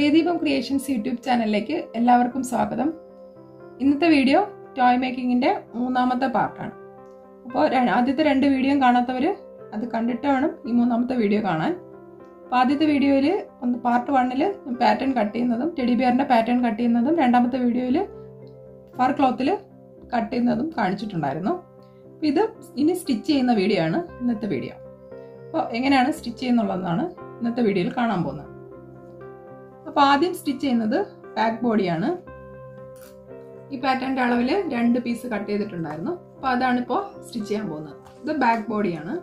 പ്രിയദീപം creations YouTube ചാനലിലേക്ക് എല്ലാവർക്കും സ്വാഗതം. ഇന്നത്തെ വീഡിയോ ടോയ് മേക്കിങ്ങിൻ്റെ മൂന്നാമത്തെ പാർട്ടാണ്. അപ്പോൾ ആദ്യത്തെ രണ്ട് വീഡിയോ കാണാത്തവർ അത് കണ്ടിട്ട് വേണം ഈ മൂന്നാമത്തെ വീഡിയോ കാണാൻ. അപ്പോൾ ആദ്യത്തെ വീഡിയോയിൽ പാർട്ട് 1 പാറ്റേൺ കട്ട് ചെയ്യുന്നതും ടെഡി ബിയറിൻ്റെ പാറ്റേൺ കട്ട് ചെയ്യുന്നതും രണ്ടാമത്തെ വീഡിയോയിൽ ഫർ ക്ലോത്തിൽ കട്ട് ചെയ്യുന്നതും കാണിച്ചിട്ടുണ്ടായിരുന്നു. അപ്പോൾ ഇത് ഇനി സ്റ്റിച്ച് ചെയ്യുന്ന വീഡിയോ ആണ് ഇന്നത്തെ വീഡിയോ. അപ്പോൾ എങ്ങനെയാണ് സ്റ്റിച്ച് ചെയ്യുന്നുള്ളതെന്നാണ് ഇന്നത്തെ വീഡിയോയിൽ കാണാൻ പോകുന്നത്. അപ്പോൾ ആദ്യം സ്റ്റിച്ച് ചെയ്യുന്നത് ബാക്ക് ബോഡിയാണ്. ഈ പാറ്റേണിൻ്റെ അളവിൽ 2 പീസ് കട്ട് ചെയ്തിട്ടുണ്ടായിരുന്നു. അപ്പോൾ അതാണ് ഇപ്പോൾ സ്റ്റിച്ച് ചെയ്യാൻ പോകുന്നത്. ഇത് ബാക്ക് ബോഡിയാണ്.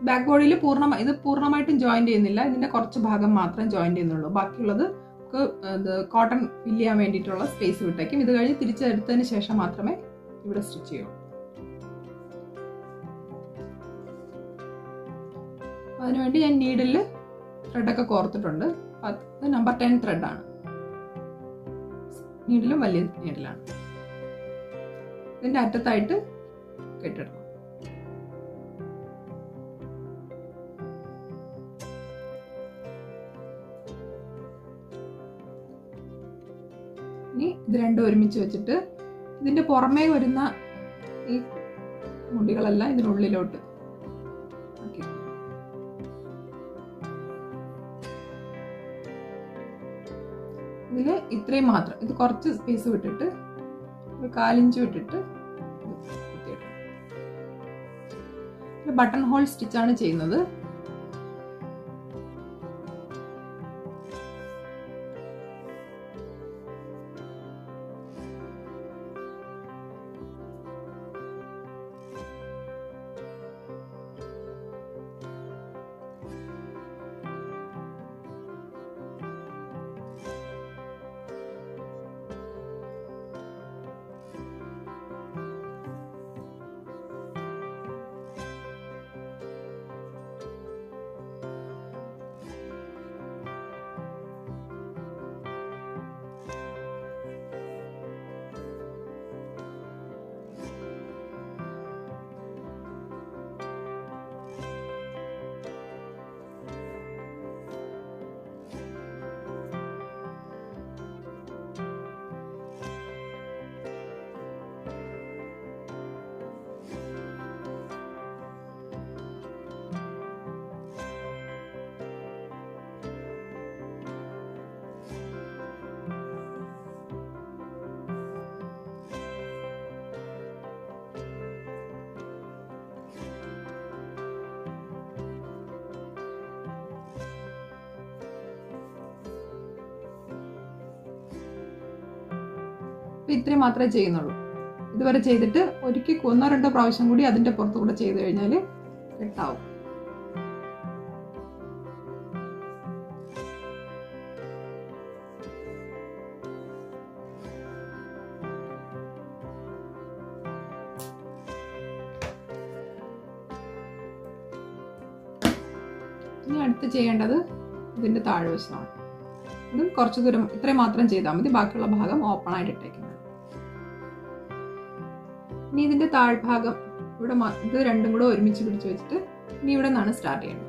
ബാക്ക് ബോഡിയിൽ ഇത് പൂർണ്ണമായിട്ടും ജോയിന്റ് ചെയ്യുന്നില്ല. ഇതിന്റെ കുറച്ച് ഭാഗം മാത്രം ജോയിന്റ് ചെയ്യുന്നുള്ളൂ. ബാക്കിയുള്ളത് കോട്ടൺ ഫില്ല് ചെയ്യാൻ വേണ്ടിയിട്ടുള്ള സ്പേസ് വിട്ടേക്കും. ഇത് കഴിഞ്ഞ് തിരിച്ചെടുത്തതിന് ശേഷം മാത്രമേ ഇവിടെ സ്റ്റിച്ച് ചെയ്യുള്ളൂ. അതിനുവേണ്ടി ഞാൻ നീഡിൽ ത്രെഡൊക്കെ കോർത്തിട്ടുണ്ട്. അത് നമ്പർ 10 ത്രെഡാണ്. നീഡിലും വലിയ നീഡിലാണ്. ഇതിന്റെ അറ്റത്തായിട്ട് കെട്ടിടണം. ഇനി ഇത് രണ്ടും ഒരുമിച്ച് വെച്ചിട്ട് ഇതിന്റെ പുറമേ വരുന്ന ഈ മുടികളെല്ലാം ഇതിനുള്ളിലോട്ട് ആക്കി. ഇതില് ഇത്രയും മാത്രം, ഇത് കുറച്ച് സ്പേസ് വിട്ടിട്ട് ഒരു 4 ഇഞ്ച് വിട്ടിട്ട് ബട്ടൺ ഹോൾ സ്റ്റിച്ചാണ് ചെയ്യുന്നത്. ഇത്രയും മാത്രമേ ചെയ്യുന്നുള്ളൂ. ഇതുവരെ ചെയ്തിട്ട് ഒരിക്കൽ 1-2 പ്രാവശ്യം കൂടി അതിന്റെ പുറത്തുകൂടെ ചെയ്ത് കഴിഞ്ഞാൽ കെട്ടാവും. ഇനി അടുത്ത് ചെയ്യേണ്ടത് ഇതിന്റെ താഴ്വശമാണ്. ഇത് കുറച്ച് ദൂരം ഇത്രയും മാത്രം ചെയ്താൽ മതി. ബാക്കിയുള്ള ഭാഗം ഓപ്പൺ ആയിട്ട് ഇട്ടേക്കുന്നത്. ഇനി ഇതിന്റെ താഴ്ഭാഗം ഇവിടെ ഇത് രണ്ടും കൂടെ ഒരുമിച്ച് പിടിച്ചു വെച്ചിട്ട് ഇനി ഇവിടെ നിന്നാണ് സ്റ്റാർട്ട് ചെയ്യേണ്ടത്.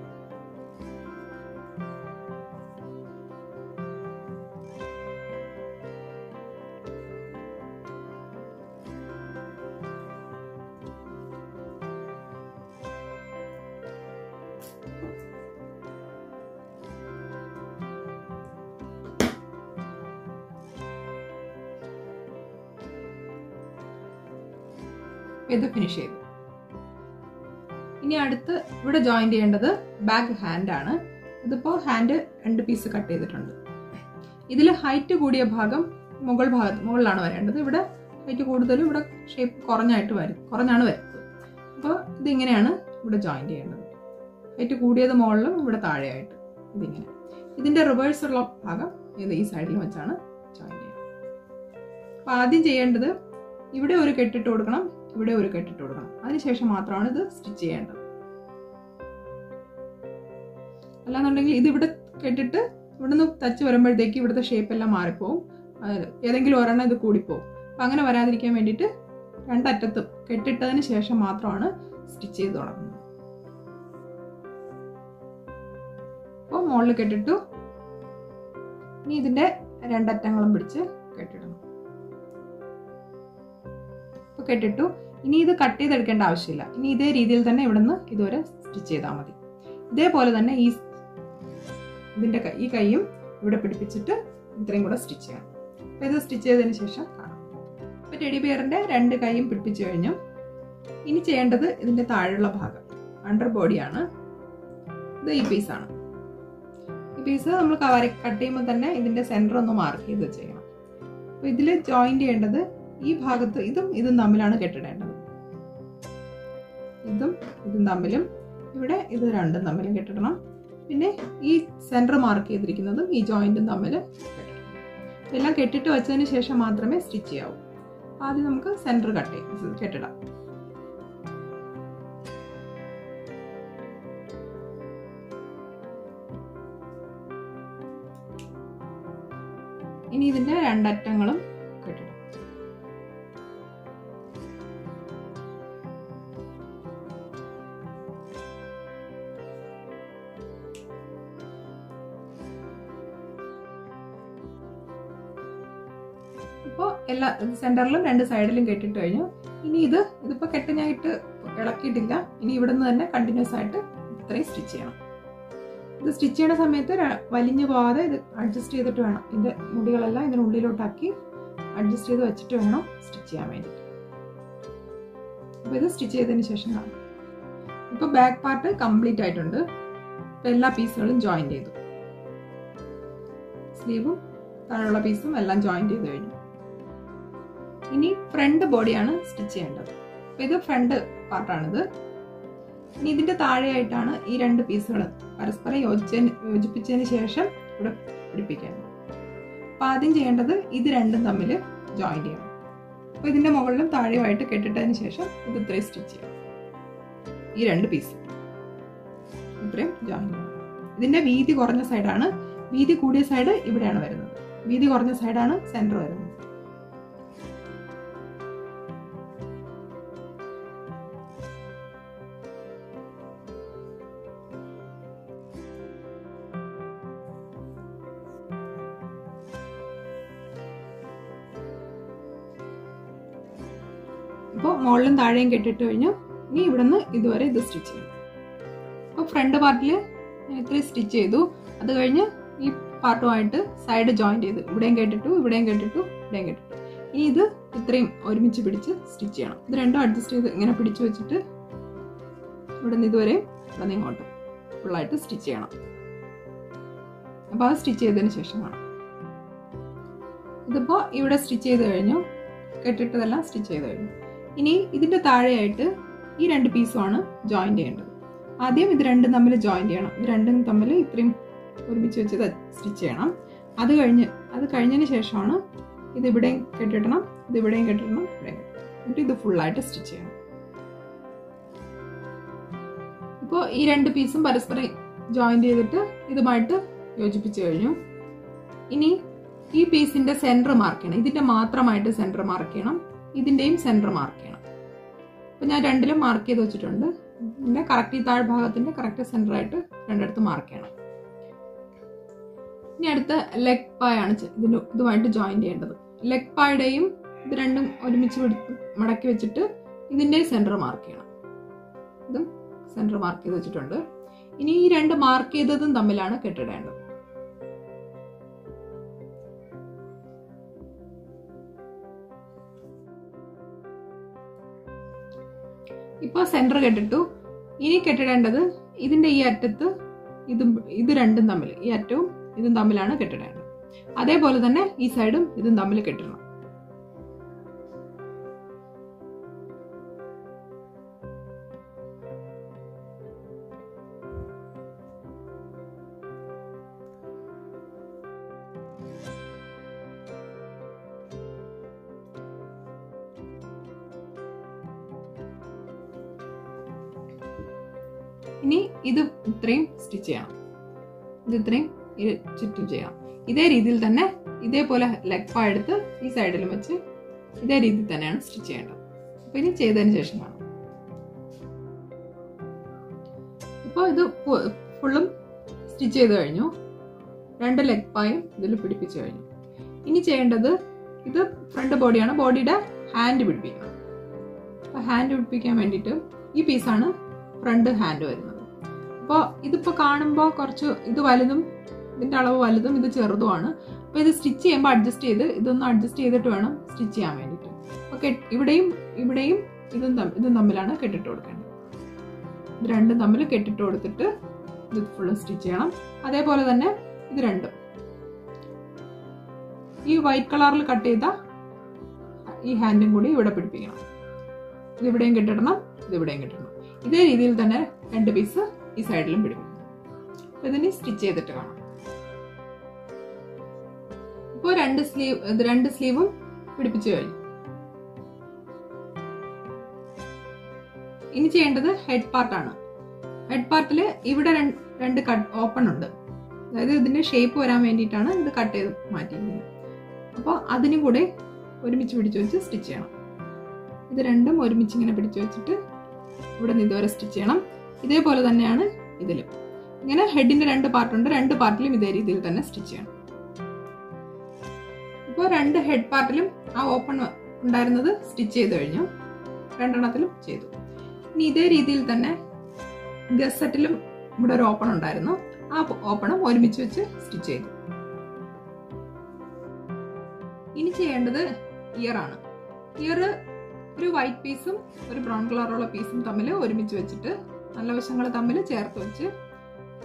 ഇത് ഫിനിഷ് ചെയ്തു. ഇനി അടുത്ത് ഇവിടെ ജോയിൻ ചെയ്യേണ്ടത് ബാക്ക് ഹാൻഡ് ആണ്. ഇതിപ്പോ ഹാൻഡ് 2 പീസ് കട്ട് ചെയ്തിട്ടുണ്ട്. ഇതിൽ ഹൈറ്റ് കൂടിയ ഭാഗം മുകളിലാണ് വരേണ്ടത്. ഇവിടെ ഹൈറ്റ് കൂടുതലും ഇവിടെ ഷേപ്പ് കുറഞ്ഞാണ് വരുന്നത്. അപ്പോൾ ഇതിങ്ങനെയാണ് ഇവിടെ ജോയിൻ ചെയ്യേണ്ടത്. ഹൈറ്റ് കൂടിയത് മുകളിലും ഇവിടെ താഴെയായിട്ട് ഇതിങ്ങനെ. ഇതിന്റെ റിവേഴ്സ് ഉള്ള ഭാഗം ഈ സൈഡിൽ വെച്ചാണ് ജോയിൻ ചെയ്യുന്നത്. അപ്പോൾ ആദ്യം ചെയ്യേണ്ടത് ഇവിടെ ഒരു കെട്ടിട്ട് കൊടുക്കണം, ഇവിടെ ഒരു കെട്ടിട്ട് കൊടുക്കണം. അതിനുശേഷം മാത്രമാണ് ഇത് സ്റ്റിച്ച് ചെയ്യേണ്ടത്. അല്ലാന്നുണ്ടെങ്കിൽ ഇത് ഇവിടെ കെട്ടിട്ട് ഇവിടെ നിന്ന് തച്ച് വരുമ്പോഴത്തേക്ക് ഇവിടുത്തെ ഷേപ്പ് എല്ലാം മാറിപ്പോവും. ഏതെങ്കിലും ഒരെണ്ണം ഇത് കൂടിപ്പോവും. അപ്പം അങ്ങനെ വരാതിരിക്കാൻ വേണ്ടിയിട്ട് രണ്ടറ്റത്തും കെട്ടിട്ടതിന് ശേഷം മാത്രമാണ് സ്റ്റിച്ച് ചെയ്ത് തുടങ്ങുന്നത്. അപ്പോൾ മുകളിൽ കെട്ടിട്ടു, ഇനി ഇതിന്റെ രണ്ടറ്റങ്ങളും പിടിച്ച് കെട്ടിടണം. അപ്പോൾ കെട്ടിട്ടു. ഇനി ഇത് കട്ട് ചെയ്തെടുക്കേണ്ട ആവശ്യമില്ല. ഇനി ഇതേ രീതിയിൽ തന്നെ ഇവിടുന്ന് ഇതുവരെ സ്റ്റിച്ച് ചെയ്താൽ മതി. ഇതേപോലെ തന്നെ ഈ കൈയും ഇവിടെ പിടിപ്പിച്ചിട്ട് ഇത്രയും കൂടെ സ്റ്റിച്ച് ചെയ്യണം. അപ്പോൾ ഇത് സ്റ്റിച്ച് ചെയ്തതിന് ശേഷം കാണാം. അപ്പോൾ ടെഡി ബിയറിന്റെ രണ്ട് കൈയും പിടിപ്പിച്ചു കഴിഞ്ഞു. ഇനി ചെയ്യേണ്ടത് ഇതിന്റെ താഴെയുള്ള ഭാഗം അണ്ടർ ബോഡിയാണ്. ഇത് ഈ പീസാണ്. ഈ പീസ് നമ്മൾ കട്ട് ചെയ്യുമ്പോൾ തന്നെ ഇതിന്റെ സെന്റർ ഒന്ന് മാർക്ക് ചെയ്ത് ചെയ്യണം. അപ്പോൾ ഇതിൽ ജോയിന്റ് ചെയ്യേണ്ടത് ഈ ഭാഗത്ത് ഇതും തമ്മിലാണ് കെട്ടിടേണ്ടത്. ഇതും തമ്മിലും ഇവിടെ ഇത് രണ്ടും തമ്മിലും കെട്ടിടണം. പിന്നെ ഈ സെന്റർ മാർക്ക് ചെയ്തിരിക്കുന്നതും ഈ ജോയിന്റും തമ്മിൽ കെട്ടിടണം. ഇതെല്ലാം കെട്ടിട്ട് വെച്ചതിന് ശേഷം മാത്രമേ സ്റ്റിച്ച് ചെയ്യാവൂ. ആദ്യം നമുക്ക് സെന്റർ കെട്ടിടാം. ഇനി ഇതിന്റെ രണ്ടറ്റങ്ങളും കെട്ടിടാം. ഇപ്പോൾ എല്ലാ സെന്ററിലും രണ്ട് സൈഡിലും കെട്ടിട്ട് കഴിഞ്ഞു. ഇനി ഇതിപ്പോ കെട്ടിനായിട്ട് ഇളക്കിയിട്ടില്ല. ഇനി ഇവിടെ നിന്ന് തന്നെ കണ്ടിന്യൂസ് ആയിട്ട് ഇത്രയും സ്റ്റിച്ച് ചെയ്യണം. ഇത് സ്റ്റിച്ച് ചെയ്യുന്ന സമയത്ത് വലിഞ്ഞു പോകാതെ ഇത് അഡ്ജസ്റ്റ് ചെയ്തിട്ട് വേണം. ഇതിന്റെ മുടികളെല്ലാം ഇതിനുള്ളിലോട്ടാക്കി അഡ്ജസ്റ്റ് ചെയ്ത് വെച്ചിട്ട് വേണം സ്റ്റിച്ച് ചെയ്യാൻ വേണ്ടിയിട്ട്. അപ്പൊ ഇത് സ്റ്റിച്ച് ചെയ്തതിന് ശേഷം കാണാം. ഇപ്പൊ ബാക്ക് പാർട്ട് കംപ്ലീറ്റ് ആയിട്ടുണ്ട്. ഇപ്പൊ എല്ലാ പീസുകളും ജോയിൻ ചെയ്തു. സ്ലീവും താഴെയുള്ള പീസും എല്ലാം ജോയിൻ ചെയ്ത് കഴിഞ്ഞു. ഇനി ഫ്രണ്ട് ബോഡിയാണ് സ്റ്റിച്ച് ചെയ്യേണ്ടത്. അപ്പൊ ഇത് ഫ്രണ്ട് പാർട്ടാണിത്. ഇനി ഇതിന്റെ താഴെയായിട്ടാണ് ഈ രണ്ട് പീസുകൾ പരസ്പരം യോജിപ്പിച്ചതിന് ശേഷം ഇവിടെ പിടിപ്പിക്കേണ്ടത്. അപ്പൊ ആദ്യം ചെയ്യേണ്ടത് ഇത് രണ്ടും തമ്മിൽ ജോയിൻ ചെയ്യണം. അപ്പൊ ഇതിന്റെ മുകളിലും താഴെയുമായിട്ട് കെട്ടിട്ടതിന് ശേഷം ഇത് ഇത്രയും സ്റ്റിച്ച് ചെയ്യണം. ഈ രണ്ട് പീസ് ഇത്രയും ജോയിൻ ചെയ്യണം. ഇതിന്റെ വീതി കുറഞ്ഞ സൈഡാണ്. വീതി കൂടിയ സൈഡ് ഇവിടെയാണ് വരുന്നത്. വീതി കുറഞ്ഞ സൈഡാണ് സെന്റർ വരുന്നത്. അപ്പോൾ മുകളിലും താഴെയും കെട്ടിട്ട് കഴിഞ്ഞു. ഇനി ഇവിടുന്ന് ഇതുവരെ ഇത് സ്റ്റിച്ച് ചെയ്യണം. അപ്പോൾ ഫ്രണ്ട് പാർട്ടിൽ ഇത്രയും സ്റ്റിച്ച് ചെയ്തു. അത് കഴിഞ്ഞ് ഈ പാർട്ടുമായിട്ട് സൈഡ് ജോയിൻ ചെയ്ത് ഇവിടെയും കെട്ടിട്ടു, ഇവിടെയും കെട്ടിട്ടു, ഇവിടെയും കെട്ടിട്ടു. ഇനി ഇത് ഇത്രയും ഒരുമിച്ച് പിടിച്ച് സ്റ്റിച്ച് ചെയ്യണം. ഇത് രണ്ടും അഡ്ജസ്റ്റ് ചെയ്ത് ഇങ്ങനെ പിടിച്ചു വെച്ചിട്ട് ഇവിടുന്ന് ഇതുവരെ ഇവിടെ ഇങ്ങോട്ട് ഫുള്ളായിട്ട് സ്റ്റിച്ച് ചെയ്യണം. അപ്പോൾ അത് സ്റ്റിച്ച് ചെയ്തതിന് ശേഷമാണ്. ഇതിപ്പോൾ ഇവിടെ സ്റ്റിച്ച് ചെയ്ത് കഴിഞ്ഞു. കെട്ടിട്ടതെല്ലാം സ്റ്റിച്ച് ചെയ്ത് കഴിഞ്ഞു. ഇനി ഇതിന്റെ താഴെയായിട്ട് ഈ രണ്ട് പീസുമാണ് ജോയിൻ ചെയ്യേണ്ടത്. ആദ്യം ഇത് രണ്ടും തമ്മിൽ ജോയിൻ ചെയ്യണം. ഇത് രണ്ടും തമ്മിൽ ഇത്രയും ഒരുമിച്ച് വെച്ച് സ്റ്റിച്ച് ചെയ്യണം. അത് കഴിഞ്ഞതിന് ശേഷമാണ് ഇത് ഇവിടെയും കെട്ടിടണം, ഇത് ഇവിടെയും കെട്ടിടണം, ഇവിടെയും കെട്ടിടണം. എന്നിട്ട് ഇത് ഫുള്ളായിട്ട് സ്റ്റിച്ച് ചെയ്യണം. ഇപ്പോൾ ഈ രണ്ട് പീസും പരസ്പരം ജോയിൻ ചെയ്തിട്ട് ഇതുമായിട്ട് യോജിപ്പിച്ച് കഴിഞ്ഞു. ഇനി ഈ പീസിന്റെ സെന്റർ മാർക്ക് ചെയ്യണം. ഇതിന്റെ മാത്രമായിട്ട് സെന്റർ മാർക്ക് ചെയ്യണം. ഇതിന്റെയും സെന്റർ മാർക്ക് ചെയ്യണം. അപ്പൊ ഞാൻ രണ്ടിലും മാർക്ക് ചെയ്ത് വെച്ചിട്ടുണ്ട്. ഇതിന്റെ കറക്റ്റ് ഈ താഴ്ഭാഗത്തിന്റെ കറക്റ്റ് സെന്റർ ആയിട്ട് രണ്ടിടത്ത് മാർക്ക് ചെയ്യണം. ഇനി അടുത്ത ലെഗ് പായാണ് ഇതുമായിട്ട് ജോയിൻ ചെയ്യേണ്ടത്. ലെഗ് പായുടെയും ഇത് രണ്ടും ഒരുമിച്ച് മടക്കി വെച്ചിട്ട് ഇതിന്റെ സെന്റർ മാർക്ക് ചെയ്യണം. ഇതും സെന്റർ മാർക്ക് ചെയ്ത് വെച്ചിട്ടുണ്ട്. ഇനി ഈ രണ്ട് മാർക്ക് ചെയ്തതും തമ്മിലാണ് കെട്ടിടേണ്ടത്. ഇപ്പോൾ സെന്റർ കെട്ടിട്ടു. ഇനി കെട്ടിടേണ്ടത് ഇതിന്റെ ഈ അറ്റത്ത് ഇത് രണ്ടും തമ്മിൽ, ഈ അറ്റവും ഇതും തമ്മിലാണ് കെട്ടിടേണ്ടത്. അതേപോലെ തന്നെ ഈ സൈഡും ഇതും തമ്മിൽ കെട്ടിടണം. ഇനി ഇത് ഇത്രയും സ്റ്റിച്ച് ചെയ്യണം. ഇത് ഇത്രയും ചുറ്റും ചെയ്യണം. ഇതേ രീതിയിൽ തന്നെ ഇതേപോലെ ലെഗ് പാ എടുത്ത് ഈ സൈഡിലും വെച്ച് ഇതേ രീതിയിൽ തന്നെയാണ് സ്റ്റിച്ച് ചെയ്യേണ്ടത്. അപ്പൊ ഇനി ചെയ്തതിന് ശേഷം കാണാം. ഇപ്പോൾ ഇത് ഫുള്ളും സ്റ്റിച്ച് ചെയ്ത് കഴിഞ്ഞു. 2 ലെഗ് പായും ഇതിൽ പിടിപ്പിച്ചു കഴിഞ്ഞു. ഇനി ചെയ്യേണ്ടത്, ഇത് ഫ്രണ്ട് ബോഡിയാണ്, ബോഡിയുടെ ഹാൻഡ് പിടിപ്പിക്കണം. അപ്പോൾ ഹാൻഡ് പിടിപ്പിക്കാൻ വേണ്ടിയിട്ട് ഈ പീസാണ് ഫ്രണ്ട് ഹാൻഡ് വരുന്നത്. അപ്പോൾ ഇതിപ്പോൾ കാണുമ്പോൾ കുറച്ച് ഇത് വലുതും ഇതിൻ്റെ അളവ് വലുതും ഇത് ചെറുതുമാണ്. അപ്പോൾ ഇത് സ്റ്റിച്ച് ചെയ്യുമ്പോൾ അഡ്ജസ്റ്റ് ചെയ്ത് ഇതൊന്ന് അഡ്ജസ്റ്റ് ചെയ്തിട്ട് വേണം സ്റ്റിച്ച് ചെയ്യാൻ വേണ്ടിയിട്ട്. അപ്പോൾ ഇവിടെയും ഇതും തമ്മിലാണ് കെട്ടിട്ട് കൊടുക്കേണ്ടത്. ഇത് രണ്ടും തമ്മിൽ കെട്ടിട്ട് കൊടുത്തിട്ട് ഇത് ഫുള്ള് സ്റ്റിച്ച് ചെയ്യണം. അതേപോലെ തന്നെ ഇത് രണ്ടും ഈ വൈറ്റ് കളറിൽ കട്ട് ചെയ്ത ഈ ഹാൻഡും കൂടി ഇവിടെ പിടിപ്പിക്കണം. ഇതിവിടെയും കെട്ടിടണം, ഇതിവിടെയും കെട്ടിടണം. ഇതേ രീതിയിൽ തന്നെ 2 പീസ് ഈ സൈഡിലും പിടിപ്പിക്കണം. ഇതിന് സ്റ്റിച്ച് ചെയ്തിട്ട് കാണാം. ഇപ്പോൾ 2 സ്ലീവും പിടിപ്പിച്ചു കഴിഞ്ഞു. ഇനി ചെയ്യേണ്ടത് ഹെഡ് പാർട്ടാണ്. ഹെഡ് പാർട്ടിൽ ഇവിടെ 2 കട്ട് ഓപ്പൺ ഉണ്ട്. അതായത് ഇതിന്റെ ഷേപ്പ് വരാൻ വേണ്ടിയിട്ടാണ് ഇത് കട്ട് ചെയ്ത് മാറ്റിയിരിക്കുന്നത്. അപ്പോൾ അതിനും കൂടെ ഒരുമിച്ച് പിടിച്ചു വെച്ച് സ്റ്റിച്ച് ചെയ്യണം. ഇത് രണ്ടും ഒരുമിച്ച് ഇങ്ങനെ പിടിച്ചു വെച്ചിട്ട് ഇവിടെ നിന്ന് ഇതുവരെ സ്റ്റിച്ച് ചെയ്യണം. ഇതേപോലെ തന്നെയാണ് ഇതിലും. ഇങ്ങനെ ഹെഡിന്റെ 2 പാർട്ടുണ്ട്. 2 പാർട്ടിലും ഇതേ രീതിയിൽ തന്നെ സ്റ്റിച്ച് ചെയ്യണം. ഇപ്പോൾ 2 ഹെഡ് പാർട്ടിലും ആ ഓപ്പൺ ഉണ്ടായിരുന്നത് സ്റ്റിച്ച് ചെയ്ത് കഴിഞ്ഞു. 2 എണ്ണത്തിലും ചെയ്തു. ഇനി ഇതേ രീതിയിൽ തന്നെ ഗസറ്റിലും ഇവിടെ ഒരു ഓപ്പൺ ഉണ്ടായിരുന്നു. ആ ഓപ്പണും ഒരുമിച്ച് വെച്ച് സ്റ്റിച്ച് ചെയ്തു. ഇനി ചെയ്യേണ്ടത് ഇയർ ആണ്. ഇയർ ഒരു വൈറ്റ് പീസും ഒരു ബ്രൗൺ കളറുള്ള പീസും തമ്മിൽ ഒരുമിച്ച് വെച്ചിട്ട് നല്ല വശങ്ങൾ തമ്മിൽ ചേർത്ത് വെച്ച്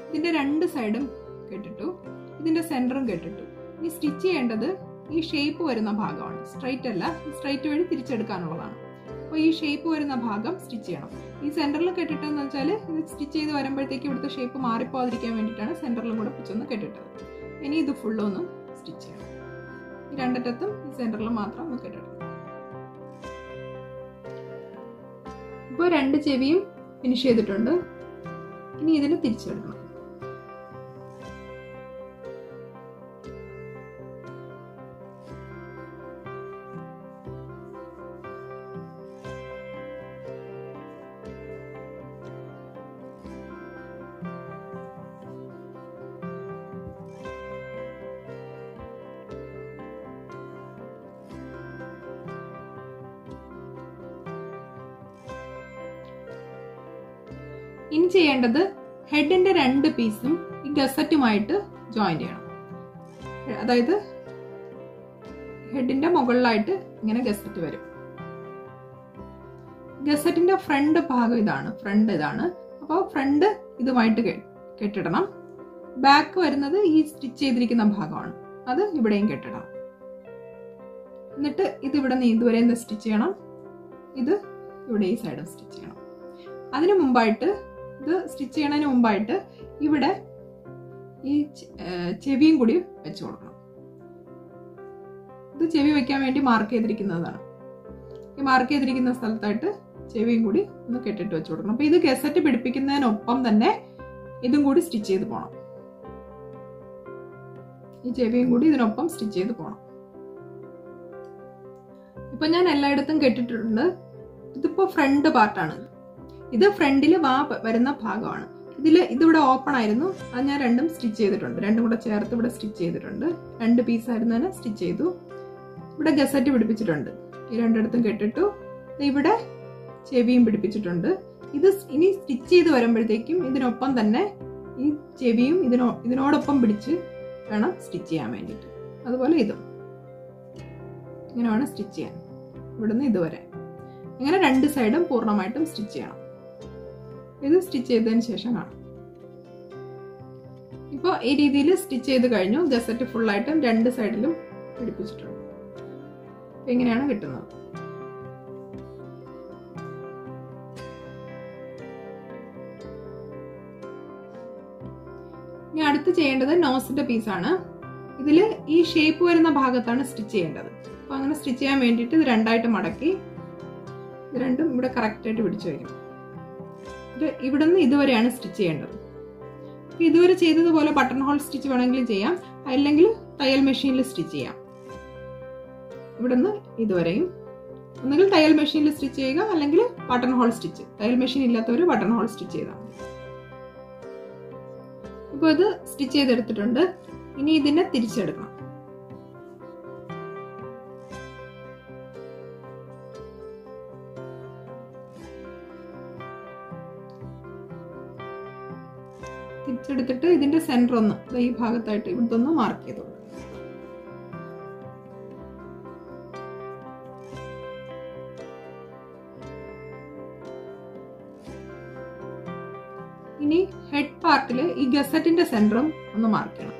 ഇതിന്റെ 2 സൈഡും കെട്ടിട്ടു, ഇതിന്റെ സെന്ററും കെട്ടിട്ടു. ഇനി സ്റ്റിച്ച് ചെയ്യേണ്ടത് ഈ ഷേപ്പ് വരുന്ന ഭാഗമാണ്. സ്ട്രൈറ്റ് അല്ല, സ്ട്രൈറ്റ് വഴി തിരിച്ചെടുക്കാനുള്ളതാണ്. അപ്പോൾ ഈ ഷേപ്പ് വരുന്ന ഭാഗം സ്റ്റിച്ച് ചെയ്യണം. ഈ സെന്ററിൽ കെട്ടിട്ടെന്ന് വെച്ചാൽ ഇത് സ്റ്റിച്ച് ചെയ്ത് വരുമ്പോഴത്തേക്ക് ഇവിടുത്തെ ഷേപ്പ് മാറിപ്പോകാതിരിക്കാൻ വേണ്ടിയിട്ടാണ് സെന്ററിലും കൂടെ പിടിച്ചൊന്ന് കെട്ടിട്ടത്. ഇനി ഇത് ഫുള്ളൊന്ന് സ്റ്റിച്ച് ചെയ്യണം. ഈ 2 അറ്റത്തും ഈ സെന്ററിൽ മാത്രം ഒന്ന് കെട്ടിടണം. ഇപ്പോൾ 2 ചെവിയും ഫിനിഷ് ചെയ്തിട്ടുണ്ട്. ഇനി ഇതിന് തിരിച്ചെടുക്കണം. ഇനി ചെയ്യേണ്ടത് ഹെഡിന്റെ 2 പീസും ഈ ഗസറ്റുമായിട്ട് ജോയിൻ ചെയ്യണം. അതായത് ഹെഡിന്റെ മുകളിലായിട്ട് ഇങ്ങനെ ഗസറ്റ് വരും. ഗസറ്റിന്റെ ഫ്രണ്ട് ഭാഗം ഇതാണ്, ഫ്രണ്ട് ഇതാണ്. അപ്പോൾ ഫ്രണ്ട് ഇതുമായിട്ട് കെട്ടിടണം. ബാക്ക് വരുന്നത് ഈ സ്റ്റിച്ച് ചെയ്തിരിക്കുന്ന ഭാഗമാണ്, അത് ഇവിടെയും കെട്ടിടണം. എന്നിട്ട് ഇത് ഇവിടെ നിന്ന് ഇതുവരെ സ്റ്റിച്ച് ചെയ്യണം. ഇത് ഇവിടെ ഈ സൈഡും സ്റ്റിച്ച് ചെയ്യണം. അതിനു മുമ്പായിട്ട്, ഇത് സ്റ്റിച്ച് ചെയ്യണതിന് മുമ്പായിട്ട് ഇവിടെ ഈ ചെവിയും കൂടി വെച്ചു കൊടുക്കണം. ഇത് ചെവി വെക്കാൻ വേണ്ടി മാർക്ക് ചെയ്തിരിക്കുന്നതാണ്. ഈ മാർക്ക് ചെയ്തിരിക്കുന്ന സ്ഥലത്തായിട്ട് ചെവിയും കൂടി ഒന്ന് കെട്ടിട്ട് വെച്ചു കൊടുക്കണം. അപ്പൊ ഇത് ഗസറ്റ് പിടിപ്പിക്കുന്നതിനൊപ്പം തന്നെ ഇതും കൂടി സ്റ്റിച്ച് ചെയ്ത് പോകണം. ഈ ചെവിയും കൂടി ഇതിനൊപ്പം സ്റ്റിച്ച് ചെയ്ത് പോകണം. ഇപ്പൊ ഞാൻ എല്ലായിടത്തും കെട്ടിട്ടുണ്ട്. ഇതിപ്പോ ഫ്രണ്ട് പാർട്ടാണ്. ഇത് ഫ്രണ്ടിൽ വാ വരുന്ന ഭാഗമാണ്. ഇതിവിടെ ഓപ്പൺ ആയിരുന്നു, അത് ഞാൻ 2ഉം സ്റ്റിച്ച് ചെയ്തിട്ടുണ്ട്. 2ഉം കൂടെ ചേർത്ത് ഇവിടെ സ്റ്റിച്ച് ചെയ്തിട്ടുണ്ട്. 2 പീസായിരുന്നു സ്റ്റിച്ച് ചെയ്തു. ഇവിടെ ഗസറ്റ് പിടിപ്പിച്ചിട്ടുണ്ട്. ഈ 2 കെട്ടിട്ടു. ഇവിടെ ചെവിയും പിടിപ്പിച്ചിട്ടുണ്ട്. ഇത് ഇനി സ്റ്റിച്ച് ചെയ്ത് വരുമ്പോഴത്തേക്കും ഇതിനൊപ്പം തന്നെ ഈ ചെവിയും ഇതിനോടൊപ്പം പിടിച്ച് വേണം സ്റ്റിച്ച് ചെയ്യാൻ വേണ്ടിയിട്ട്. അതുപോലെ ഇതും ഇങ്ങനെ വേണം സ്റ്റിച്ച് ചെയ്യാൻ. ഇവിടുന്ന് ഇതുവരെ ഇങ്ങനെ 2 സൈഡും പൂർണ്ണമായിട്ടും സ്റ്റിച്ച് ചെയ്യണം. ഇത് സ്റ്റിച്ച് ചെയ്തതിന് ശേഷം കാണാം. ഇപ്പോൾ ഈ രീതിയിൽ സ്റ്റിച്ച് ചെയ്ത് കഴിഞ്ഞു. ഗസറ്റ് ഫുള്ളായിട്ടും 2 സൈഡിലും പിടിപ്പിച്ചിട്ടുണ്ട്. ഇങ്ങനെയാണ് കിട്ടുന്നത്. ഇനി അടുത്ത് ചെയ്യേണ്ടത് നോസിന്റെ പീസാണ്. ഇതിൽ ഈ ഷേപ്പ് വരുന്ന ഭാഗത്താണ് സ്റ്റിച്ച് ചെയ്യേണ്ടത്. അപ്പൊ അങ്ങനെ സ്റ്റിച്ച് ചെയ്യാൻ വേണ്ടിയിട്ട് ഇത് 2ആയിട്ട് മടക്കി ഇത് 2ഉം ഇവിടെ കറക്റ്റ് ആയിട്ട് പിടിച്ചു വയ്ക്കണം. ഇവിടെ നിന്ന് ഇതുവരെയാണ് സ്റ്റിച്ച് ചെയ്യേണ്ടത്. ഇതുവരെ ചെയ്തതുപോലെ ബട്ടൺ ഹോൾ സ്റ്റിച്ച് വേണമെങ്കിലും ചെയ്യാം, അല്ലെങ്കിൽ തയ്യൽ മെഷീനിൽ സ്റ്റിച്ച് ചെയ്യാം. ഇവിടെ നിന്ന് ഇതുവരെയും ഒന്നുകിൽ തയ്യൽ മെഷീനിൽ സ്റ്റിച്ച് ചെയ്യുക, അല്ലെങ്കിൽ ബട്ടൺ ഹോൾ സ്റ്റിച്ച്. തയ്യൽ മെഷീൻ ഇല്ലാത്തവർ ബട്ടൺ ഹോൾ സ്റ്റിച്ച് ചെയ്താൽ മതി. ഇപ്പോൾ ഇത് സ്റ്റിച്ച് ചെയ്തെടുത്തിട്ടുണ്ട്. ഇനി ഇതിനെ തിരിച്ചെടുക്കണം. തിരിച്ചെടുത്തിട്ട് ഇതിന്റെ സെന്റർ ഒന്ന് ഈ ഭാഗത്തായിട്ട് ഇവിടുത്തെ ഒന്ന് മാർക്ക് ചെയ്തു. ഇനി ഹെഡ് പാർട്ടിൽ ഈ ഗസറ്റിന്റെ സെന്ററും ഒന്ന് മാർക്ക് ചെയ്യണം.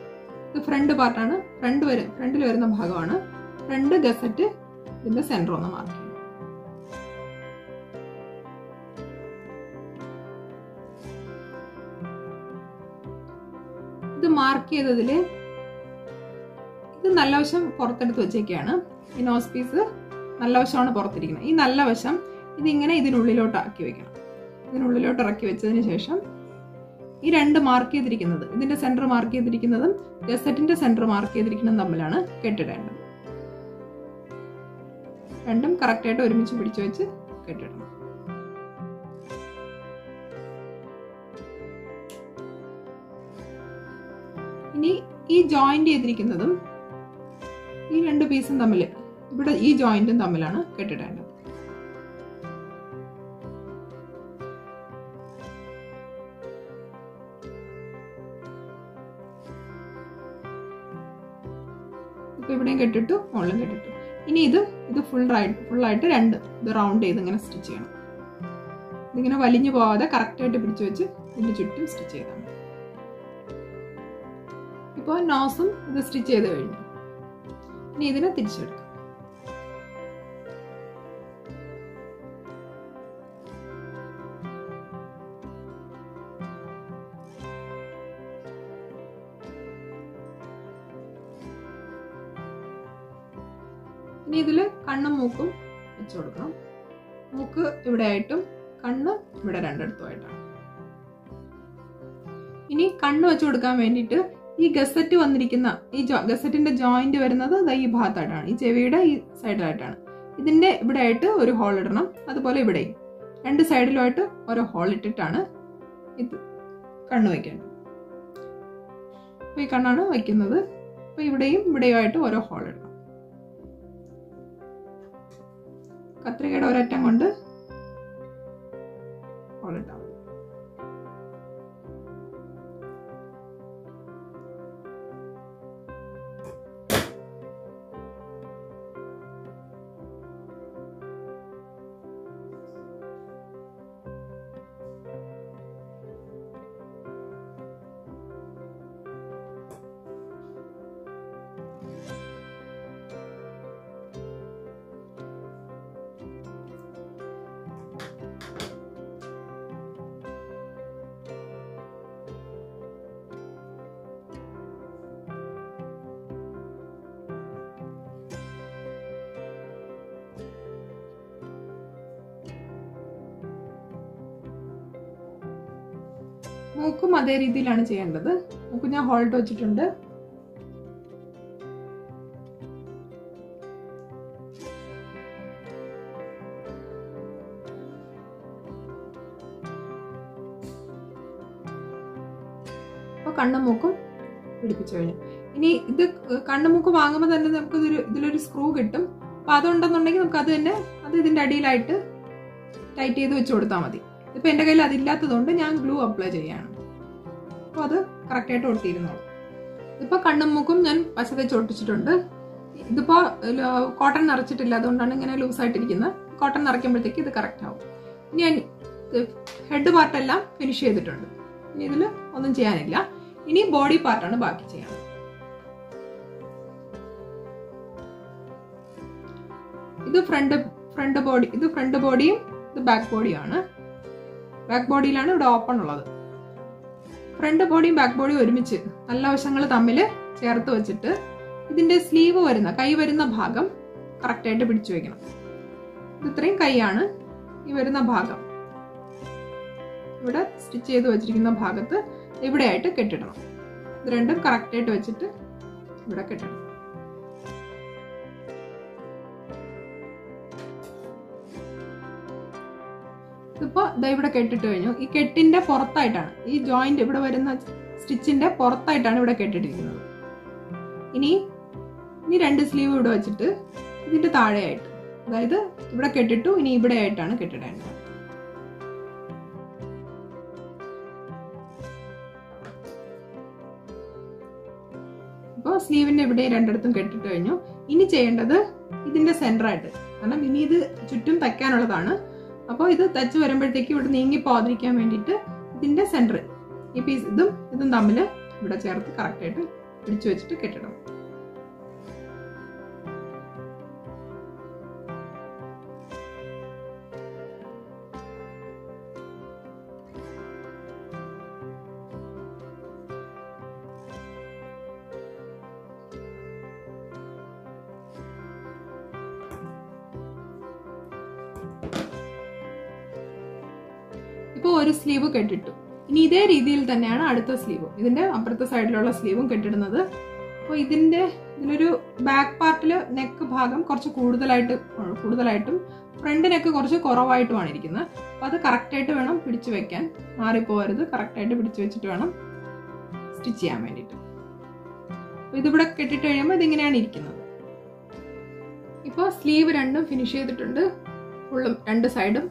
ഇത് ഫ്രണ്ട് പാർട്ടാണ്, ഫ്രണ്ടിൽ വരുന്ന ഭാഗമാണ്. ഫ്രണ്ട് ഗസറ്റ് ഇതിന്റെ സെന്റർ ഒന്ന് മാർക്ക് ചെയ്യണം. ഇത് മാർക്ക് ചെയ്തതില് ഇത് നല്ല വശം പുറത്തെടുത്ത് വെച്ചേക്കാണ്. ഈ നോസ് പീസ് നല്ല വശമാണ് പുറത്തിരിക്കുന്നത്. ഈ നല്ല വശം ഇതിങ്ങനെ ഇതിനുള്ളിലോട്ട് ആക്കി വെക്കണം. ഇതിനുള്ളിലോട്ട് ഇറക്കി വെച്ചതിന് ശേഷം ഈ രണ്ട് മാർക്ക് ചെയ്തിരിക്കുന്നത്, ഇതിന്റെ സെന്റർ മാർക്ക് ചെയ്തിരിക്കുന്നതും ഗസറ്റിന്റെ സെന്റർ മാർക്ക് ചെയ്തിരിക്കുന്നതും തമ്മിലാണ് കെട്ടിടേണ്ടത്. രണ്ടും കറക്റ്റായിട്ട് ഒരുമിച്ച് പിടിച്ചു വെച്ച് കെട്ടിടണം. ഇനി ഈ ജോയിന്റ് ചെയ്തിരിക്കുന്നതും ഈ രണ്ട് പീസും തമ്മിൽ, ഇവിടെ ഈ ജോയിന്റും തമ്മിലാണ് കെട്ടിടേണ്ടത്. ഇപ്പൊ ഇവിടെയും കെട്ടിട്ടു, മുകളിലും കെട്ടിട്ടു. ഇനി ഇത് ഫുള്ളായിട്ട് രണ്ട് ഇത് റൗണ്ട് ചെയ്ത് ഇങ്ങനെ സ്റ്റിച്ച് ചെയ്യണം. ഇതിങ്ങനെ വലിഞ്ഞു പോവാതെ കറക്റ്റായിട്ട് പിടിച്ചു വെച്ച് ഇതിന് ചുറ്റും സ്റ്റിച്ച് ചെയ്താൽ മതി. ഇപ്പോൾ നോസും ഇത് സ്റ്റിച്ച് ചെയ്ത് കഴിഞ്ഞു. ഇനി ഇതിനെ തിരിച്ചെടുക്കാം. ഇനി ഇതിൽ കണ്ണും മൂക്കും വെച്ചു കൊടുക്കണം. മൂക്ക് ഇവിടെ ആയിട്ടും കണ്ണ് ഇവിടെ രണ്ടിടത്തുമായിട്ടാണ്. ഇനി കണ്ണ് വെച്ചു കൊടുക്കാൻ വേണ്ടിയിട്ട് ഈ ഗസറ്റ് വന്നിരിക്കുന്ന ഈ ഗസറ്റിന്റെ ജോയിന്റ് വരുന്നത് ഈ ഭാഗത്തായിട്ടാണ്, ഈ ചെവിയുടെ ഈ സൈഡിലായിട്ടാണ്. ഇതിന്റെ ഇവിടെ ആയിട്ട് ഒരു ഹോൾ ഇടണം. അതുപോലെ ഇവിടെയും രണ്ട് സൈഡിലുമായിട്ട് ഓരോ ഹോൾ ഇട്ടിട്ടാണ് ഇത് കണ്ണ് വയ്ക്കേണ്ടത്. അപ്പൊ ഈ കണ്ണാണ് വയ്ക്കുന്നത്. അപ്പൊ ഇവിടെയുമായിട്ട് ഓരോ ഹോൾ ഇടണം. കത്രികയുടെ ഒരറ്റം കൊണ്ട് ഹോൾ ഇട്ടാൽ മതി. മൂക്കും അതേ രീതിയിലാണ് ചെയ്യേണ്ടത്. മൂക്ക് ഞാൻ ഹോൾട്ട് വെച്ചിട്ടുണ്ട്. അപ്പൊ കണ്ണും മൂക്കും പിടിപ്പിച്ചു കഴിഞ്ഞു. ഇനി ഇത് കണ്ണും മൂക്ക് വാങ്ങുമ്പോൾ തന്നെ നമുക്ക് ഇതിലൊരു സ്ക്രൂ കിട്ടും. അപ്പൊ അതുണ്ടെന്നുണ്ടെങ്കിൽ നമുക്ക് അത് ഇതിന്റെ അടിയിലായിട്ട് ടൈറ്റ് ചെയ്ത് വെച്ച് കൊടുത്താൽ മതി. ഇപ്പൊ എന്റെ കയ്യിൽ അതില്ലാത്തതുകൊണ്ട് ഞാൻ ഗ്ലൂ അപ്ലൈ ചെയ്യാണ്. അപ്പൊ അത് കറക്റ്റായിട്ട് ഒട്ടിയിരുന്നോളൂ. ഇതിപ്പോ കണ്ണും മൂക്കും ഞാൻ പശ വെച്ച് ഒട്ടിച്ചിട്ടുണ്ട്. ഇതിപ്പോ കോട്ടൺ നിറച്ചിട്ടില്ല, അതുകൊണ്ടാണ് ഇങ്ങനെ ലൂസായിട്ടിരിക്കുന്നത്. കോട്ടൺ നിറയ്ക്കുമ്പോഴത്തേക്ക് ഇത് കറക്റ്റ് ആവും. ഇനി ഞാൻ ഹെഡ് പാർട്ടെല്ലാം ഫിനിഷ് ചെയ്തിട്ടുണ്ട്. ഇനി ഇതിൽ ഒന്നും ചെയ്യാനില്ല. ഇനി ബോഡി പാർട്ടാണ് ബാക്കി ചെയ്യാൻ. ഇത് ഫ്രണ്ട് ബോഡി, ഇത് ഫ്രണ്ട് ബോഡിയും ഇത് ബാക്ക് ബോഡിയാണ്. ബാക്ക് ബോഡിയിലാണ് ഇവിടെ ഓപ്പൺ ഉള്ളത്. ഫ്രണ്ട് ബോഡിയും ബാക്ക് ബോഡിയും ഒരുമിച്ച് നല്ല വശങ്ങൾ തമ്മിൽ ചേർത്ത് വെച്ചിട്ട് ഇതിന്റെ സ്ലീവ് വരുന്ന കൈ വരുന്ന ഭാഗം കറക്റ്റായിട്ട് പിടിച്ചു വെക്കണം. ഇത് ഇത്രയും കൈയാണ്. ഈ വരുന്ന ഭാഗം ഇവിടെ സ്റ്റിച്ച് ചെയ്ത് വെച്ചിരിക്കുന്ന ഭാഗത്ത് ഇവിടെയായിട്ട് കെട്ടിടണം. ഇത് രണ്ടും കറക്റ്റായിട്ട് വെച്ചിട്ട് ഇവിടെ കെട്ടിടണം. ഇതിപ്പോ ഇവിടെ കെട്ടിട്ട് കഴിഞ്ഞു. ഈ കെട്ടിന്റെ പുറത്തായിട്ടാണ്, ഈ ജോയിന്റ് ഇവിടെ വരുന്ന സ്റ്റിച്ചിന്റെ പുറത്തായിട്ടാണ് ഇവിടെ കെട്ടിട്ടിരിക്കുന്നത്. ഇനി രണ്ട് സ്ലീവ് ഇവിടെ വെച്ചിട്ട് ഇതിന്റെ താഴെയായിട്ട്, അതായത് ഇവിടെ കെട്ടിട്ടു, ഇനി ഇവിടെ ആയിട്ടാണ് കെട്ടിടേണ്ടത്. അപ്പോൾ സ്ലീവിന്റെ ഇവിടെ രണ്ടിടത്തും കെട്ടിട്ട് കഴിഞ്ഞു. ഇനി ചെയ്യേണ്ടത് ഇതിന്റെ സെന്റർ ആയിട്ട്, കാരണം ഇനി ഇത് ചുറ്റും തയ്ക്കാനുള്ളതാണ്. അപ്പോൾ ഇത് തയ്ച്ച് വരുമ്പോഴത്തേക്ക് ഇവിടെ നീങ്ങി പോകാതിരിക്കാൻ വേണ്ടിയിട്ട് ഇതിന്റെ സെന്റർ ഈ പീസ് ഇതും തമ്മിൽ ഇവിടെ ചേർത്ത് കറക്റ്റായിട്ട് പിടിച്ചു വെച്ചിട്ട് കെട്ടിടണം. ഇപ്പോൾ ഒരു സ്ലീവ് കെട്ടിട്ടു. ഇനി ഇതേ രീതിയിൽ തന്നെയാണ് അടുത്ത സ്ലീവും, ഇതിന്റെ അപ്പുറത്തെ സൈഡിലുള്ള സ്ലീവും കെട്ടിടുന്നത്. അപ്പോൾ ഇതിനൊരു ബാക്ക് പാർട്ടില് നെക്ക് ഭാഗം കുറച്ച് കൂടുതലായിട്ടും ഫ്രണ്ട് നെക്ക് കുറച്ച് കുറവായിട്ടുമാണ് ഇരിക്കുന്നത്. അപ്പോൾ അത് കറക്റ്റായിട്ട് വേണം പിടിച്ചു വെക്കാൻ, മാറിപ്പോകരുത്. കറക്റ്റായിട്ട് പിടിച്ചു വെച്ചിട്ട് വേണം സ്റ്റിച്ച് ചെയ്യാൻ വേണ്ടിയിട്ട്. അപ്പോൾ ഇതിവിടെ കെട്ടിട്ട് കഴിയുമ്പോൾ ഇതിങ്ങനെയാണ് ഇരിക്കുന്നത്. ഇപ്പോൾ സ്ലീവ് രണ്ടും ഫിനിഷ് ചെയ്തിട്ടുണ്ട്. ഫുള്ളും രണ്ട് സൈഡും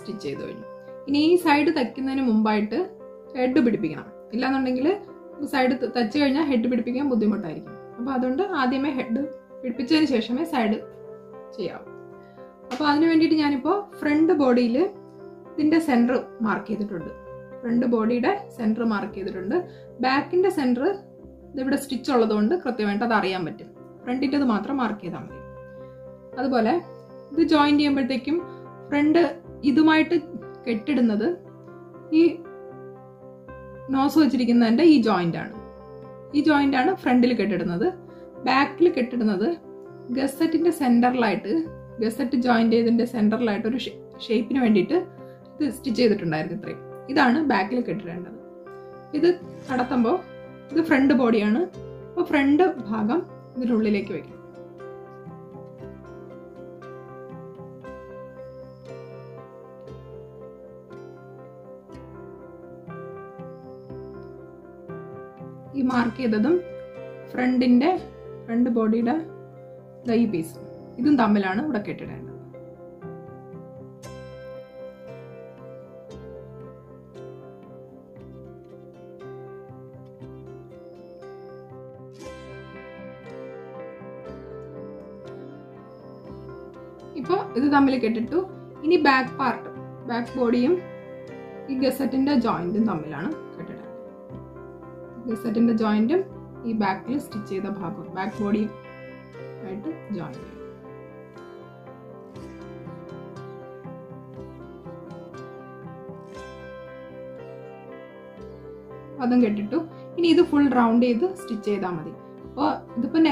സ്റ്റിച്ച് ചെയ്ത് കഴിഞ്ഞു. ഇനി ഈ സൈഡ് തയ്ക്കുന്നതിന് മുമ്പായിട്ട് ഹെഡ് പിടിപ്പിക്കണം. ഇല്ലാന്നുണ്ടെങ്കിൽ സൈഡ് തയ്ച്ചു കഴിഞ്ഞാൽ ഹെഡ് പിടിപ്പിക്കാൻ ബുദ്ധിമുട്ടായിരിക്കും. അപ്പോൾ അതുകൊണ്ട് ആദ്യമേ ഹെഡ് പിടിപ്പിച്ചതിന് ശേഷമേ സൈഡ് ചെയ്യാവൂ. അപ്പോൾ അതിന് വേണ്ടിയിട്ട് ഞാനിപ്പോൾ ഫ്രണ്ട് ബോഡിയിൽ ഇതിൻ്റെ സെൻറ്റർ മാർക്ക് ചെയ്തിട്ടുണ്ട്. ഫ്രണ്ട് ബോഡിയുടെ സെൻറ്റർ മാർക്ക് ചെയ്തിട്ടുണ്ട്. ബാക്കിൻ്റെ സെൻറ്റർ ഇതിവിടെ സ്റ്റിച്ച് ഉള്ളതുകൊണ്ട് കൃത്യമായിട്ട് അത് അറിയാൻ പറ്റും. ഫ്രണ്ടിൻ്റെത് മാത്രം മാർക്ക് ചെയ്താൽ മതി. അതുപോലെ ഇത് ജോയിൻ ചെയ്യുമ്പോഴത്തേക്കും ഫ്രണ്ട് ഇതുമായിട്ട് കെട്ടിടുന്നത് ഈ നോസ് വെച്ചിരിക്കുന്നതിൻ്റെ ഈ ജോയിന്റ് ആണ് ഫ്രണ്ടിൽ കെട്ടിടുന്നത്. ബാക്കിൽ കെട്ടിടുന്നത് ഗസറ്റിന്റെ സെന്ററിലായിട്ട്, ഗസറ്റ് ജോയിന്റ് ചെയ്തതിന്റെ സെന്ററിലായിട്ട് ഒരു ഷേപ്പിന് വേണ്ടിയിട്ട് ഇത് സ്റ്റിച്ച് ചെയ്തിട്ടുണ്ടായിരുന്നു. ഇത്രയും ഇതാണ് ബാക്കിൽ കെട്ടിടേണ്ടത്. ഇത് കടത്തുമ്പോൾ ഇത് ഫ്രണ്ട് ബോഡിയാണ്. അപ്പോൾ ഫ്രണ്ട് ഭാഗം ഇതിനുള്ളിലേക്ക് വെക്കണം. ഈ മാർക്ക് ചെയ്തതും ഫ്രണ്ട് ബോഡിയുടെ ഈ പീസ് ഇതും തമ്മിലാണ് ഇവിടെ കെട്ടിടേണ്ടത്. ഇപ്പോൾ ഇത് തമ്മിൽ കെട്ടിട്ടു. ഇനി ബാക്ക് ബോഡിയും ഈ ഗസറ്റിന്റെ ജോയിന്റും തമ്മിലാണ് കെട്ടിടേണ്ടത്. ഗസറ്റിന്റെ ജോയിന്റും ഈ ബാക്കിൽ സ്റ്റിച്ച് ചെയ്ത ഭാഗം ബാക്ക് ബോഡിയും ആയിട്ട് ജോയിൻ ചെയ്യും. അതും കെട്ടിട്ടു. ഇനി ഇത് ഫുൾ റൗണ്ട് ചെയ്ത് സ്റ്റിച്ച് ചെയ്താൽ മതി. അപ്പോൾ ഇതിപ്പോൾ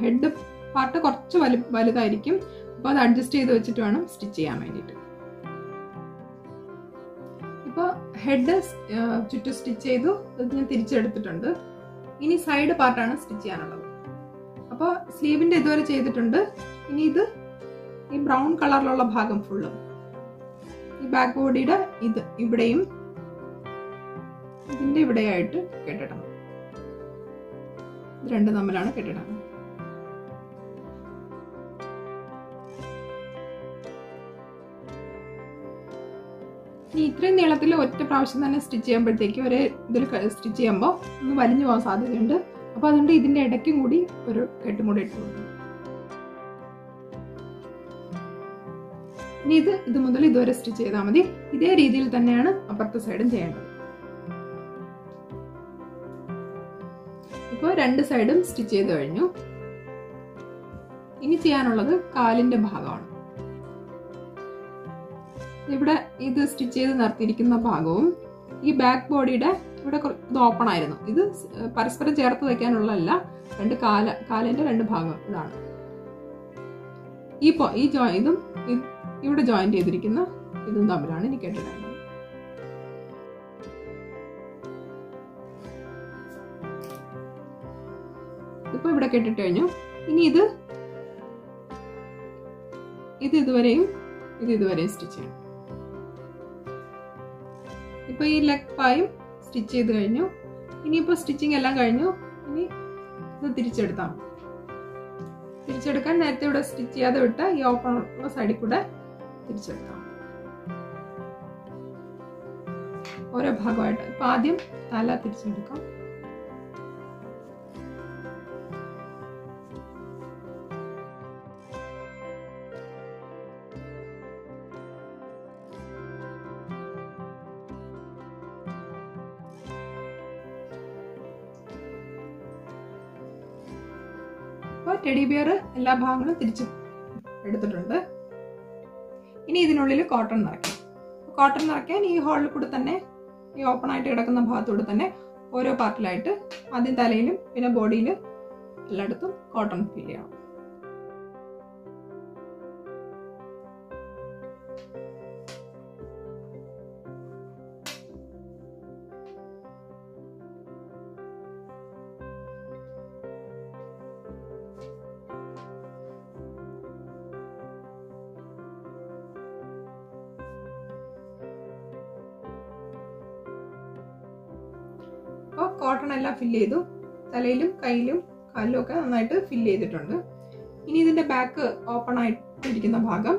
ഹെഡ് പാർട്ട് കുറച്ച് വലുതായിരിക്കും. അപ്പോൾ അത് അഡ്ജസ്റ്റ് ചെയ്ത് വെച്ചിട്ട് വേണം സ്റ്റിച്ച് ചെയ്യാൻ വേണ്ടിയിട്ട്. ഇപ്പോൾ ഹെഡ് ചുറ്റും സ്റ്റിച്ച് ചെയ്തു, ഇത് ഞാൻ തിരിച്ചെടുത്തിട്ടുണ്ട്. ഇനി സൈഡ് പാർട്ടാണ് സ്റ്റിച്ച് ചെയ്യാനുള്ളത്. അപ്പോൾ സ്ലീവിന്റെ ഇതുവരെ ചെയ്തിട്ടുണ്ട്. ഇനി ഇത് ഈ ബ്രൗൺ കളറിലുള്ള ഭാഗം ഫുള്ള് ഈ ബാക്ക് ബോഡിയുടെ ഇവിടെയും ഇതിന്റെ ഇവിടെയായിട്ട് കെട്ടിടണം. ഇത് രണ്ടും തമ്മിലാണ് കെട്ടിടണം. ഇനി ഇത്രയും നീളത്തിൽ ഒറ്റ പ്രാവശ്യം തന്നെ സ്റ്റിച്ച് ചെയ്യുമ്പോഴത്തേക്കും ഇതിൽ സ്റ്റിച്ച് ചെയ്യുമ്പോൾ ഒന്ന് വലിഞ്ഞു പോകാൻ സാധ്യതയുണ്ട്. അപ്പോൾ അതുകൊണ്ട് ഇതിന്റെ ഇടയ്ക്കും കൂടി ഒരു കെട്ടും കൂടി ഇട്ട് കൊടുക്കും. ഇനി ഇത് മുതൽ ഇതുവരെ സ്റ്റിച്ച് ചെയ്താൽ മതി. ഇതേ രീതിയിൽ തന്നെയാണ് അപ്പുറത്തെ സൈഡും ചെയ്യേണ്ടത്. ഇപ്പോൾ രണ്ട് സൈഡും സ്റ്റിച്ച് ചെയ്ത് കഴിഞ്ഞു. ഇനി ചെയ്യാനുള്ളത് കാലിന്റെ ഭാഗമാണ്. ഇവിടെ ഇത് സ്റ്റിച്ച് ചെയ്ത് നിർത്തിയിരിക്കുന്ന ഭാഗവും ഈ ബാക്ക് ബോഡിയുടെ ഇവിടെ ഇത് ഓപ്പൺ ആയിരുന്നു. ഇത് പരസ്പരം ചേർത്ത് വയ്ക്കാനുള്ളതല്ല, കാലിന്റെ രണ്ട് ഭാഗം ഇതാണ്. ഇതും ഇവിടെ ജോയിന്റ് ചെയ്തിരിക്കുന്ന ഇതും തമ്മിലാണ് ഇനി കെട്ടിടേണ്ടത്. ഇപ്പൊ ഇവിടെ കെട്ടിട്ട് കഴിഞ്ഞു. ഇനി ഇത് ഇതുവരെയും സ്റ്റിച്ച് ചെയ്യണം. ഇപ്പൊ ഈ ലെഗ് പായും സ്റ്റിച്ച് ചെയ്ത് കഴിഞ്ഞു. ഇനിയിപ്പോ സ്റ്റിച്ചിങ് എല്ലാം കഴിഞ്ഞു. ഇനി ഇത് തിരിച്ചെടുത്താൽ മതി. തിരിച്ചെടുക്കാൻ നേരത്തെ ഇവിടെ സ്റ്റിച്ച് ചെയ്യാതെ വിട്ട് ഈ ഓപ്പൺ ഉള്ള സൈഡിൽ കൂടെ തിരിച്ചെടുക്കാം ഓരോ ഭാഗമായിട്ട്. ഇപ്പൊ ആദ്യം തല തിരിച്ചെടുക്കാം. അപ്പോൾ ടെഡി ബിയർ എല്ലാ ഭാഗങ്ങളും തിരിച്ച് എടുത്തിട്ടുണ്ട്. ഇനി ഇതിനുള്ളിൽ കോട്ടൺ നിറയ്ക്കാം. കോട്ടൺ നിറയ്ക്കാൻ ഈ ഹോളിൽ കൂടെ തന്നെ, ഈ ഓപ്പൺ ആയിട്ട് കിടക്കുന്ന ഭാഗത്തൂടെ തന്നെ ഓരോ പാർട്ടിലായിട്ട് ആദ്യം തലയിലും പിന്നെ ബോഡിയിലും എല്ലായിടത്തും കോട്ടൺ ഫിൽ ചെയ്യണം. അപ്പോൾ കോട്ടൺ എല്ലാം ഫില്ല് ചെയ്തു. തലയിലും കയ്യിലും കാലിലും ഒക്കെ നന്നായിട്ട് ഫില്ല് ചെയ്തിട്ടുണ്ട്. ഇനി ഇതിന്റെ ബാക്ക് ഓപ്പൺ ആയിട്ടിരിക്കുന്ന ഭാഗം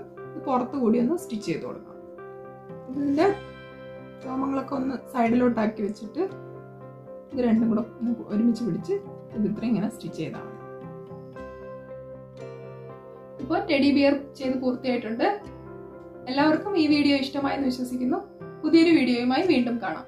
പുറത്തു കൂടി ഒന്ന് സ്റ്റിച്ച് ചെയ്ത് കൊടുക്കണം. ഇതിന്റെ രോമങ്ങളൊക്കെ ഒന്ന് സൈഡിലോട്ടാക്കി വെച്ചിട്ട് ഇത് രണ്ടും കൂടെ ഒരുമിച്ച് പിടിച്ച് ഇത് ഇത്രയും ഇങ്ങനെ സ്റ്റിച്ച് ചെയ്താണ്. ഇപ്പോൾ ടെഡി ബിയർ ചെയ്ത് പൂർത്തിയായിട്ടുണ്ട്. എല്ലാവർക്കും ഈ വീഡിയോ ഇഷ്ടമായെന്ന് വിശ്വസിക്കുന്നു. പുതിയൊരു വീഡിയോയുമായി വീണ്ടും കാണാം.